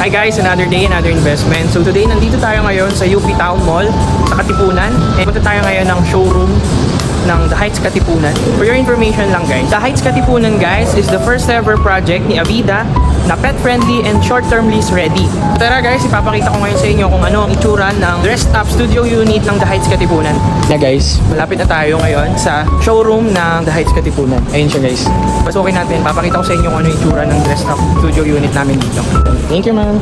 Hi guys, another day, another investment. So today, nandito tayo ngayon sa UP Town Mall sa Katipunan. And punta tayo ngayon ng showroom ng The Heights Katipunan. For your information lang guys, The Heights Katipunan guys is the first ever project ni Avida na pet-friendly and short-term lease ready. Tara guys, ipapakita ko ngayon sa inyo kung ano ang itsura ng dressed up studio unit ng The Heights Katipunan. Na guys, malapit na tayo ngayon sa showroom ng The Heights Katipunan. Ayun siya guys. Pasukin natin, papakita ko sa inyo kung ano yung itsura ng dressed up studio unit namin dito. Thank you ma'am.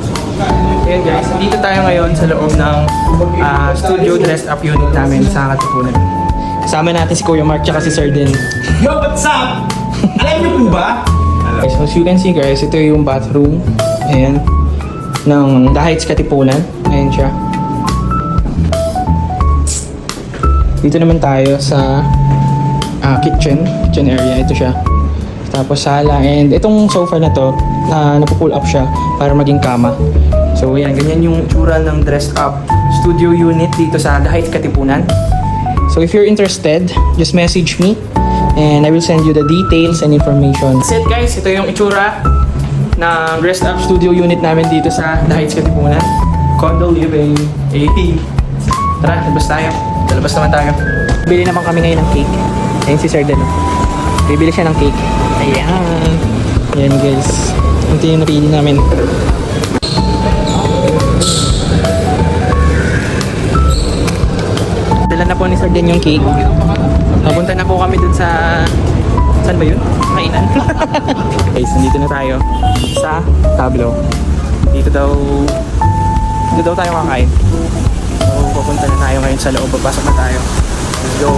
Ayan guys, dito tayo ngayon sa loob ng studio dressed up unit namin sa Katipunan. Kasama natin si Kuya Mark tsaka si Sir Den. Yo, what's up? Alam niyo po ba? So as you can see guys, ito yung bathroom. Ayan. Ng The Heights Katipunan. Ayan siya. Dito naman tayo sa kitchen area. Ito siya. Tapos sala. And itong sofa na to, napupull up siya para maging kama. So ayan, ganyan yung itsura ng dressed up studio unit dito sa The Heights Katipunan. So if you're interested, just message me and I will send you the details and information. That's it guys, ito yung itsura ng dressed up studio unit namin dito sa The Heights Katipunan. Condo living. Tara, labas tayo. Lalabas naman tayo. Bili naman kami ngayon ng cake. Ayun si Sir Dan. Bibili siya ng cake. Ayan. Ayan guys. Ito yung napili namin. Dala na po ni Sir Dan yung cake. Napunta na po kami dun sa... Saan ba yun? Kainan. Guys, nandito na tayo sa Tablo. Dito daw tayo kakain. So, pupunta na tayo ngayon sa loob. Papasok na tayo. Let's go.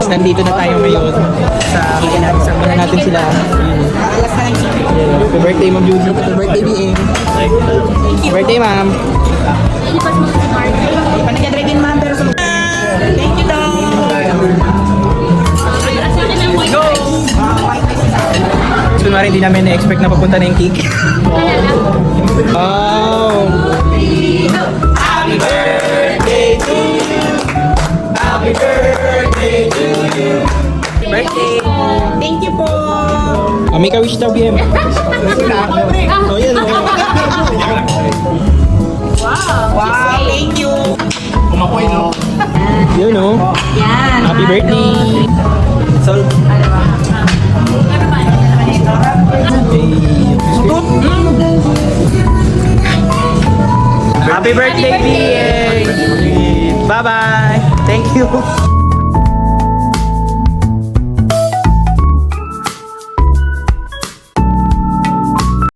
Nandito na tayo ngayon sa kainan. Sama na natin sila. Happy birthday, Ma'am Judy. Happy birthday, BM. Happy birthday, Ma'am. Panagdadrive ma'am pero sa... Thank you daw. Let's go! Kunwari hindi namin na-expect na papunta na yung cake. Oh! Happy birthday to you! Happy birthday to you! Happy birthday! Thank you po. Make a wish daw, BM. Oh, yan. Wow, thank you. Kumakoy, no? Yun, no? Yan. Happy birthday! So, Happy birthday, BA! Bye-bye! Thank you!